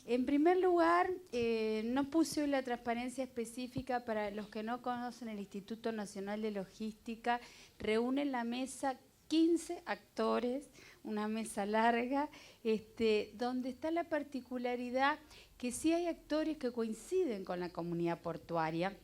En primer lugar, no puse hoy la transparencia específica para los que no conocen el Instituto Nacional de Logística. Reúne en la mesa 15 actores, una mesa larga, donde está la particularidad que sí hay actores que coinciden con la comunidad portuaria,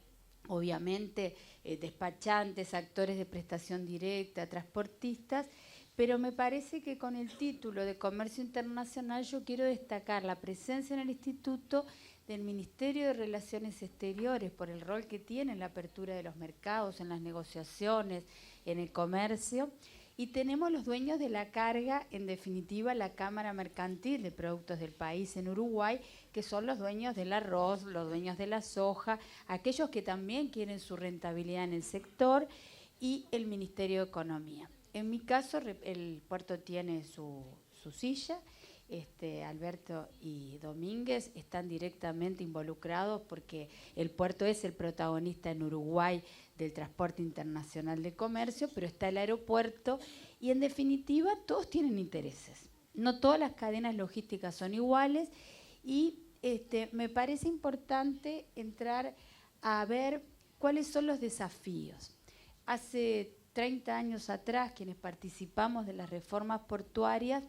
obviamente despachantes, actores de prestación directa, transportistas, pero me parece que con el título de Comercio Internacional yo quiero destacar la presencia en el Instituto del Ministerio de Relaciones Exteriores por el rol que tiene en la apertura de los mercados, en las negociaciones, en el comercio. Y tenemos los dueños de la carga, en definitiva la Cámara Mercantil de Productos del País en Uruguay, que son los dueños del arroz, los dueños de la soja, aquellos que también quieren su rentabilidad en el sector, y el Ministerio de Economía. En mi caso, el puerto tiene su silla. Alberto y Domínguez están directamente involucrados porque el puerto es el protagonista en Uruguay del transporte internacional de comercio, pero está el aeropuerto y en definitiva todos tienen intereses. No todas las cadenas logísticas son iguales y me parece importante entrar a ver cuáles son los desafíos. Hace 30 años atrás, quienes participamos de las reformas portuarias,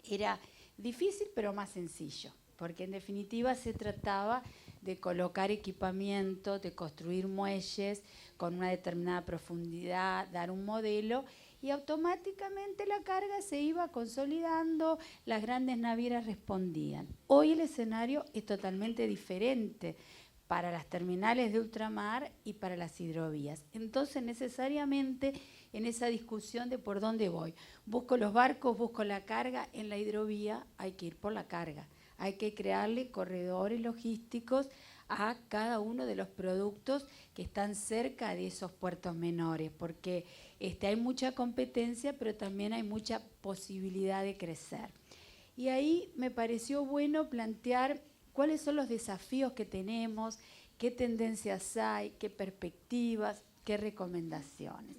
era difícil pero más sencillo, porque en definitiva se trataba de colocar equipamiento, de construir muelles con una determinada profundidad, dar un modelo y automáticamente la carga se iba consolidando, las grandes navieras respondían. Hoy el escenario es totalmente diferente para las terminales de ultramar y para las hidrovías. Entonces, necesariamente, en esa discusión de por dónde voy, busco los barcos, busco la carga, en la hidrovía hay que ir por la carga. Hay que crearle corredores logísticos a cada uno de los productos que están cerca de esos puertos menores, porque hay mucha competencia, pero también hay mucha posibilidad de crecer. Y ahí me pareció bueno plantear cuáles son los desafíos que tenemos, qué tendencias hay, qué perspectivas, qué recomendaciones.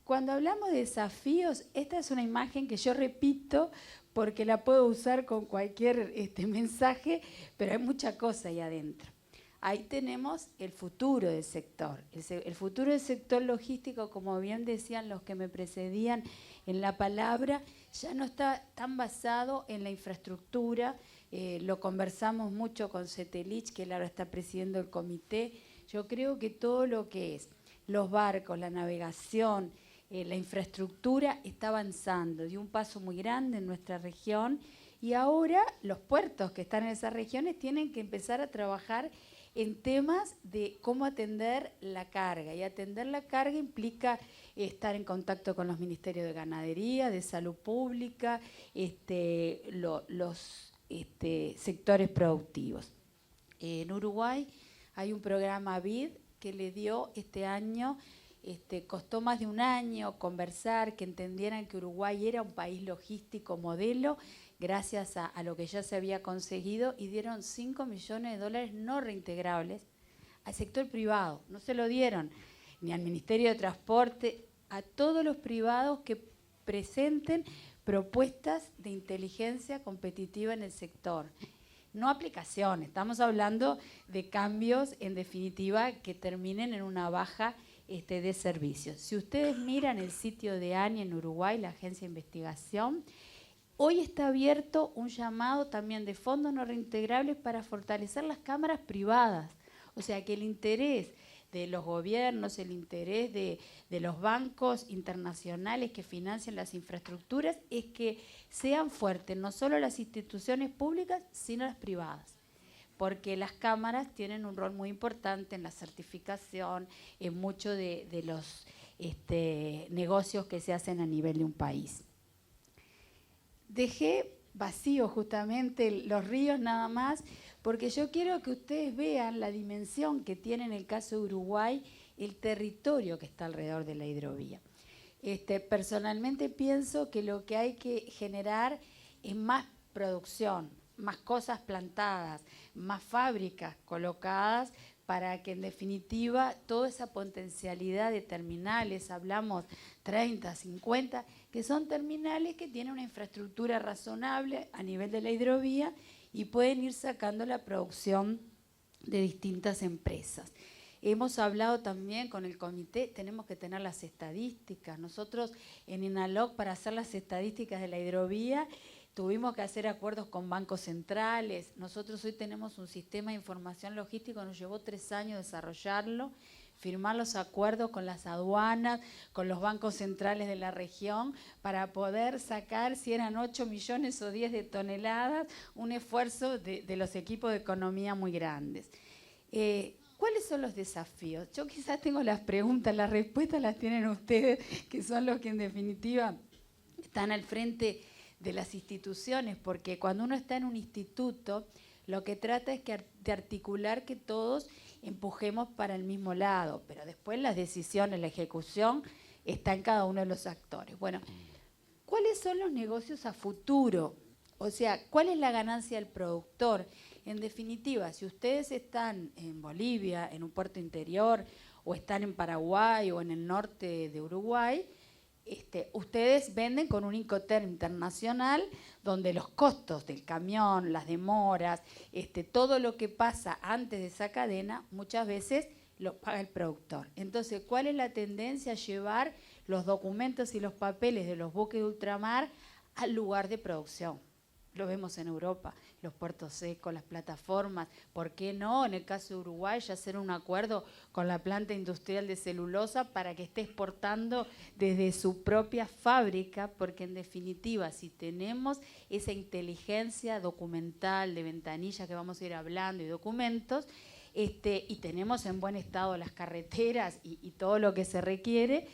Cuando hablamos de desafíos, esta es una imagen que yo repito porque la puedo usar con cualquier mensaje, pero hay mucha cosa ahí adentro. Ahí tenemos el futuro del sector. El futuro del sector logístico, como bien decían los que me precedían en la palabra, ya no está tan basado en la infraestructura. Lo conversamos mucho con Cetelich, que él ahora está presidiendo el comité. Yo creo que todo lo que es los barcos, la navegación, la infraestructura está avanzando, dio un paso muy grande en nuestra región y ahora los puertos que están en esas regiones tienen que empezar a trabajar en temas de cómo atender la carga. Y atender la carga implica estar en contacto con los ministerios de Ganadería, de Salud Pública, los sectores productivos. En Uruguay hay un programa BID que le dio este año, costó más de un año conversar, que entendieran que Uruguay era un país logístico modelo, gracias a lo que ya se había conseguido, y dieron 5 millones de dólares no reintegrables al sector privado. No se lo dieron ni al Ministerio de Transporte, a todos los privados que presenten propuestas de inteligencia competitiva en el sector. No aplicaciones, estamos hablando de cambios, en definitiva, que terminen en una baja de servicios. Si ustedes miran el sitio de ANI en Uruguay, la Agencia de Investigación, hoy está abierto un llamado también de fondos no reintegrables para fortalecer las cámaras privadas. O sea que el interés de los gobiernos, el interés de los bancos internacionales que financian las infraestructuras es que sean fuertes no solo las instituciones públicas, sino las privadas. Porque las cámaras tienen un rol muy importante en la certificación, en muchos de los negocios que se hacen a nivel de un país. Dejé vacío justamente los ríos nada más, porque yo quiero que ustedes vean la dimensión que tiene en el caso de Uruguay el territorio que está alrededor de la hidrovía. Personalmente pienso que lo que hay que generar es más producción, más cosas plantadas, más fábricas colocadas para que en definitiva toda esa potencialidad de terminales, hablamos 30, 50, que son terminales que tienen una infraestructura razonable a nivel de la hidrovía y pueden ir sacando la producción de distintas empresas. Hemos hablado también con el comité, tenemos que tener las estadísticas. Nosotros en INALOC, para hacer las estadísticas de la hidrovía, tuvimos que hacer acuerdos con bancos centrales. Nosotros hoy tenemos un sistema de información logístico, nos llevó 3 años desarrollarlo, firmar los acuerdos con las aduanas, con los bancos centrales de la región, para poder sacar, si eran 8 millones o 10 de toneladas, un esfuerzo de los equipos de economía muy grandes. ¿Cuáles son los desafíos? Yo quizás tengo las preguntas, las respuestas las tienen ustedes, que son los que en definitiva están al frente de las instituciones, porque cuando uno está en un instituto, lo que trata es de articular que todos empujemos para el mismo lado, pero después las decisiones, la ejecución, está en cada uno de los actores. Bueno, ¿cuáles son los negocios a futuro? O sea, ¿cuál es la ganancia del productor? En definitiva, si ustedes están en Bolivia, en un puerto interior, o están en Paraguay o en el norte de Uruguay, ustedes venden con un Incoterm internacional donde los costos del camión, las demoras, todo lo que pasa antes de esa cadena, muchas veces lo paga el productor. Entonces, ¿cuál es la tendencia? A llevar los documentos y los papeles de los buques de ultramar al lugar de producción. Lo vemos en Europa, los puertos secos, las plataformas. ¿Por qué no, en el caso de Uruguay, ya hacer un acuerdo con la planta industrial de celulosa para que esté exportando desde su propia fábrica? Porque en definitiva, si tenemos esa inteligencia documental de ventanilla que vamos a ir hablando y documentos, y tenemos en buen estado las carreteras y todo lo que se requiere,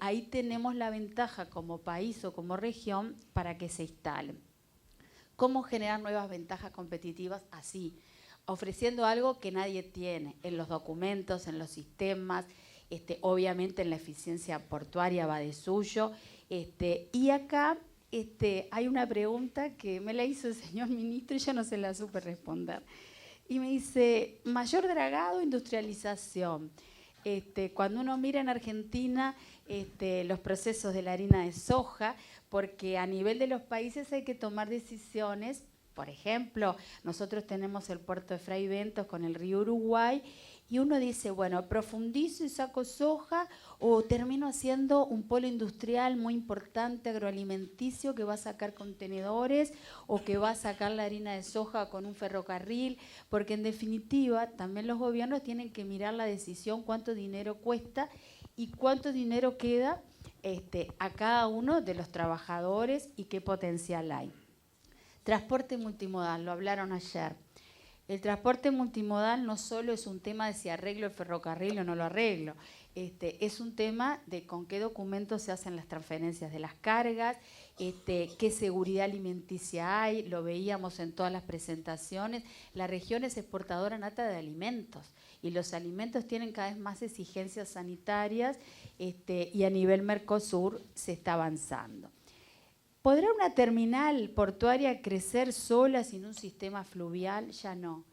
ahí tenemos la ventaja como país o como región para que se instalen. ¿Cómo generar nuevas ventajas competitivas? Así, ofreciendo algo que nadie tiene en los documentos, en los sistemas, obviamente en la eficiencia portuaria va de suyo. Y acá hay una pregunta que me la hizo el señor ministro y yo no se la supe responder. Y me dice, mayor dragado, industrialización. Cuando uno mira en Argentina los procesos de la harina de soja, porque a nivel de los países hay que tomar decisiones. Por ejemplo, nosotros tenemos el puerto de Fray Bentos con el río Uruguay y uno dice, bueno, profundizo y saco soja o termino haciendo un polo industrial muy importante agroalimenticio que va a sacar contenedores o que va a sacar la harina de soja con un ferrocarril, porque en definitiva también los gobiernos tienen que mirar la decisión, cuánto dinero cuesta y cuánto dinero queda a cada uno de los trabajadores y qué potencial hay. Transporte multimodal, lo hablaron ayer. El transporte multimodal no solo es un tema de si arreglo el ferrocarril o no lo arreglo, es un tema de con qué documentos se hacen las transferencias de las cargas, qué seguridad alimenticia hay, lo veíamos en todas las presentaciones. La región es exportadora nata de alimentos y los alimentos tienen cada vez más exigencias sanitarias y a nivel Mercosur se está avanzando. ¿Podrá una terminal portuaria crecer sola sin un sistema fluvial? Ya no.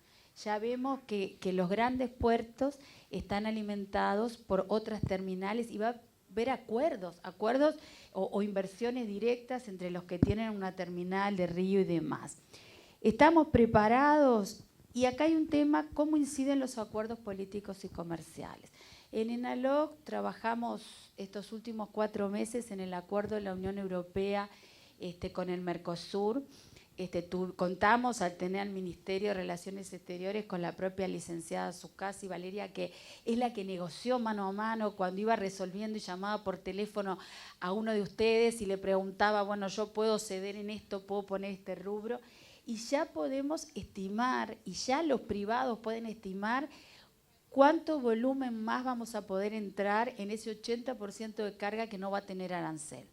Ya vemos que los grandes puertos están alimentados por otras terminales y va a haber acuerdos o inversiones directas entre los que tienen una terminal de río y demás. ¿Estamos preparados? Y acá hay un tema, ¿cómo inciden los acuerdos políticos y comerciales? En INALOC trabajamos estos últimos 4 meses en el acuerdo de la Unión Europea con el Mercosur. Contamos al tener al Ministerio de Relaciones Exteriores con la propia licenciada Zucasi Valeria, que es la que negoció mano a mano cuando iba resolviendo y llamaba por teléfono a uno de ustedes y le preguntaba, bueno, yo puedo ceder en esto, puedo poner este rubro, y ya podemos estimar, y ya los privados pueden estimar cuánto volumen más vamos a poder entrar en ese 80% de carga que no va a tener arancel.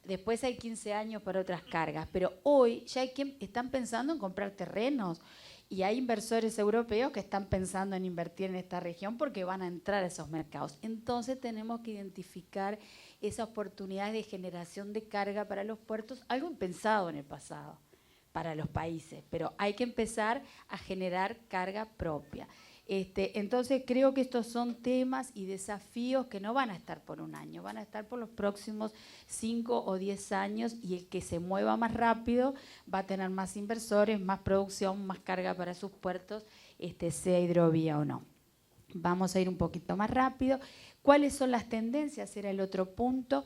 Después hay 15 años para otras cargas, pero hoy ya hay quienes están pensando en comprar terrenos y hay inversores europeos que están pensando en invertir en esta región porque van a entrar a esos mercados. Entonces tenemos que identificar esas oportunidades de generación de carga para los puertos, algo impensado en el pasado para los países, pero hay que empezar a generar carga propia. Entonces creo que estos son temas y desafíos que no van a estar por un año, van a estar por los próximos 5 o 10 años, y el que se mueva más rápido va a tener más inversores, más producción, más carga para sus puertos, sea hidrovía o no. Vamos a ir un poquito más rápido. ¿Cuáles son las tendencias? Era el otro punto.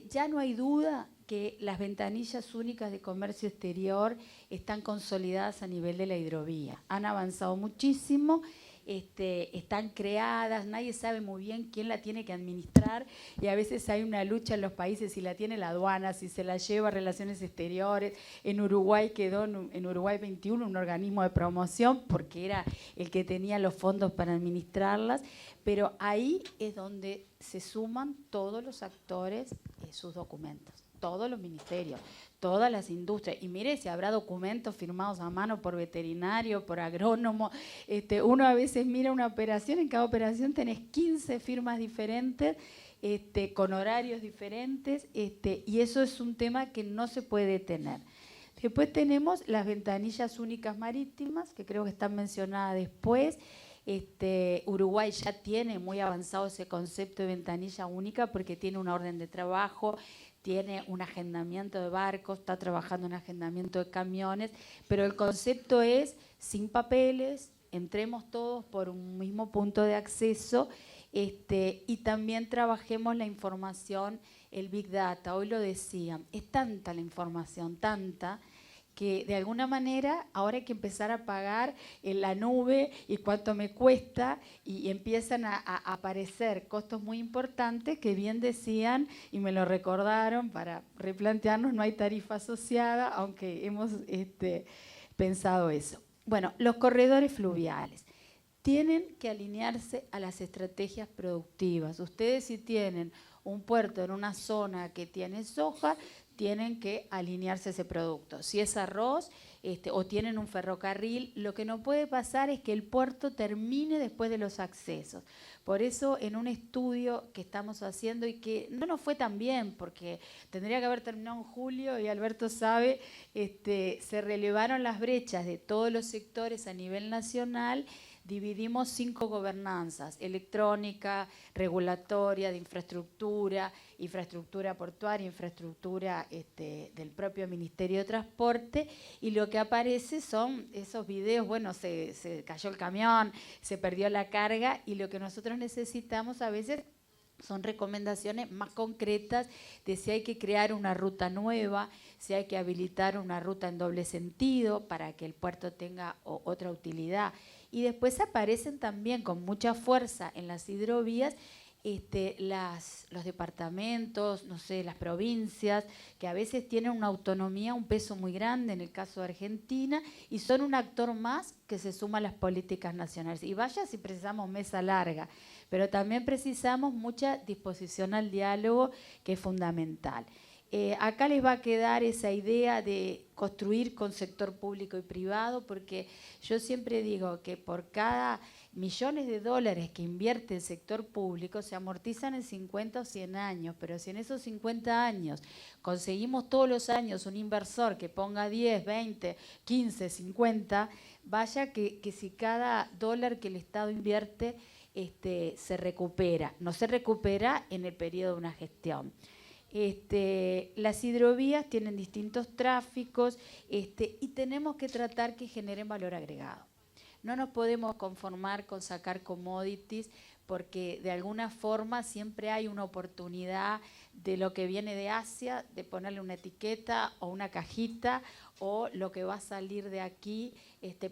Ya no hay duda que las ventanillas únicas de comercio exterior están consolidadas a nivel de la hidrovía. Han avanzado muchísimo. Están creadas, nadie sabe muy bien quién la tiene que administrar, y a veces hay una lucha en los países si la tiene la aduana, si se la lleva a Relaciones Exteriores. En Uruguay quedó en Uruguay 21 un organismo de promoción porque era el que tenía los fondos para administrarlas, pero ahí es donde se suman todos los actores, sus documentos, todos los ministerios, todas las industrias. Y mire, si habrá documentos firmados a mano por veterinario, por agrónomo. Uno a veces mira una operación, en cada operación tenés 15 firmas diferentes, con horarios diferentes, y eso es un tema que no se puede tener. Después tenemos las ventanillas únicas marítimas, que creo que están mencionadas después. Uruguay ya tiene muy avanzado ese concepto de ventanilla única porque tiene una orden de trabajo, tiene un agendamiento de barcos, está trabajando en agendamiento de camiones, pero el concepto es sin papeles, entremos todos por un mismo punto de acceso, y también trabajemos la información, el Big Data. Hoy lo decían, es tanta la información, tanta, que de alguna manera ahora hay que empezar a pagar en la nube y cuánto me cuesta, y empiezan a aparecer costos muy importantes que bien decían, y me lo recordaron para replantearnos, no hay tarifa asociada, aunque hemos pensado eso. Bueno, los corredores fluviales tienen que alinearse a las estrategias productivas. Ustedes, si tienen un puerto en una zona que tiene soja, tienen que alinearse a ese producto. Si es arroz, o tienen un ferrocarril, lo que no puede pasar es que el puerto termine después de los accesos. Por eso, en un estudio que estamos haciendo y que no nos fue tan bien, porque tendría que haber terminado en julio y Alberto sabe, se relevaron las brechas de todos los sectores a nivel nacional. Dividimos 5 gobernanzas: electrónica, regulatoria, de infraestructura, infraestructura portuaria, infraestructura del propio Ministerio de Transporte, y lo que aparece son esos videos, bueno, se cayó el camión, se perdió la carga, y lo que nosotros necesitamos a veces son recomendaciones más concretas de si hay que crear una ruta nueva, si hay que habilitar una ruta en doble sentido para que el puerto tenga otra utilidad. Y después aparecen también con mucha fuerza en las hidrovías los departamentos, no sé, las provincias, que a veces tienen una autonomía, un peso muy grande, en el caso de Argentina, y son un actor más que se suma a las políticas nacionales. Y vaya si precisamos mesa larga, pero también precisamos mucha disposición al diálogo, que es fundamental. Acá les va a quedar esa idea de construir con sector público y privado, porque yo siempre digo que por cada millones de dólares que invierte el sector público se amortizan en 50 o 100 años, pero si en esos 50 años conseguimos todos los años un inversor que ponga 10, 20, 15, 50, vaya que si cada dólar que el Estado invierte se recupera. No se recupera en el periodo de una gestión. Las hidrovías tienen distintos tráficos, y tenemos que tratar que generen valor agregado. No nos podemos conformar con sacar commodities, porque de alguna forma siempre hay una oportunidad de lo que viene de Asia, de ponerle una etiqueta o una cajita, o lo que va a salir de aquí,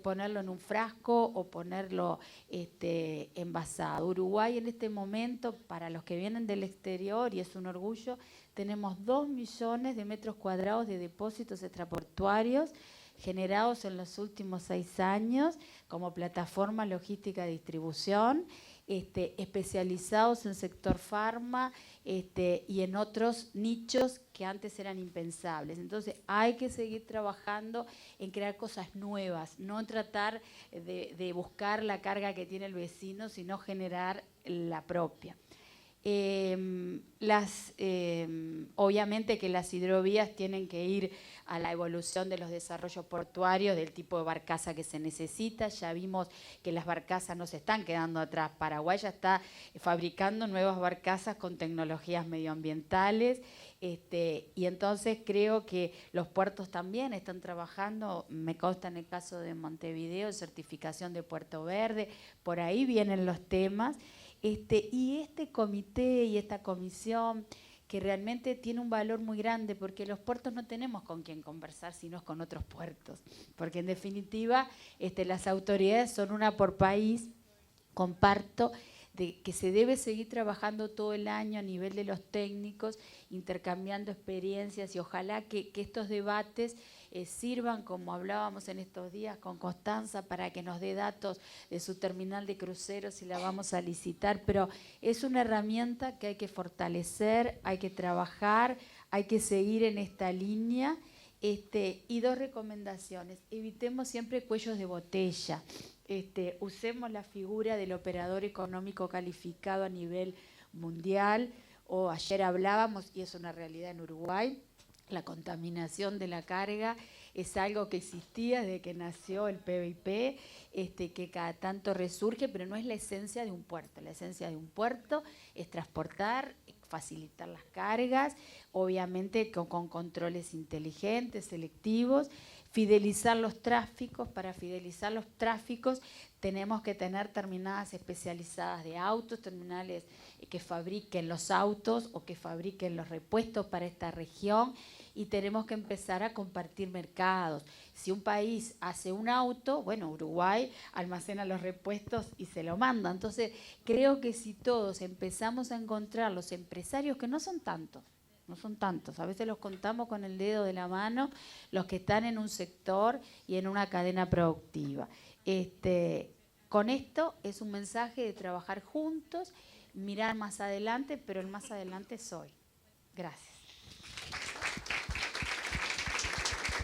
ponerlo en un frasco o ponerlo envasado. Uruguay en este momento, para los que vienen del exterior, y es un orgullo, tenemos 2 millones de metros cuadrados de depósitos extraportuarios generados en los últimos 6 años como plataforma logística de distribución, especializados en sector farma y en otros nichos que antes eran impensables. Entonces hay que seguir trabajando en crear cosas nuevas, no en tratar de buscar la carga que tiene el vecino, sino generar la propia. Obviamente que las hidrovías tienen que ir a la evolución de los desarrollos portuarios, del tipo de barcaza que se necesita. Ya vimos que las barcazas no se están quedando atrás. Paraguay ya está fabricando nuevas barcazas con tecnologías medioambientales. Y entonces creo que los puertos también están trabajando, me consta en el caso de Montevideo, certificación de Puerto Verde, por ahí vienen los temas. Y este comité y esta comisión que realmente tiene un valor muy grande, porque los puertos no tenemos con quién conversar, sino con otros puertos, porque en definitiva las autoridades son una por país. Comparto de que se debe seguir trabajando todo el año a nivel de los técnicos, intercambiando experiencias, y ojalá que estos debates sirvan, como hablábamos en estos días con Constanza, para que nos dé datos de su terminal de cruceros si la vamos a licitar, pero es una herramienta que hay que fortalecer, hay que trabajar, hay que seguir en esta línea. Y dos recomendaciones: evitemos siempre cuellos de botella. Usemos la figura del operador económico calificado a nivel mundial, o ayer hablábamos, y es una realidad en Uruguay, la contaminación de la carga es algo que existía desde que nació el PBIP, que cada tanto resurge, pero no es la esencia de un puerto. La esencia de un puerto es transportar, facilitar las cargas, obviamente con controles inteligentes, selectivos, fidelizar los tráficos. Para fidelizar los tráficos tenemos que tener terminadas especializadas de autos, terminales que fabriquen los autos o que fabriquen los repuestos para esta región, y tenemos que empezar a compartir mercados. Si un país hace un auto, bueno, Uruguay almacena los repuestos y se lo manda. Entonces, creo que si todos empezamos a encontrar los empresarios, que no son tantos, a veces los contamos con el dedo de la mano, los que están en un sector y en una cadena productiva. Con esto es un mensaje de trabajar juntos, mirar más adelante, pero el más adelante es hoy. Gracias.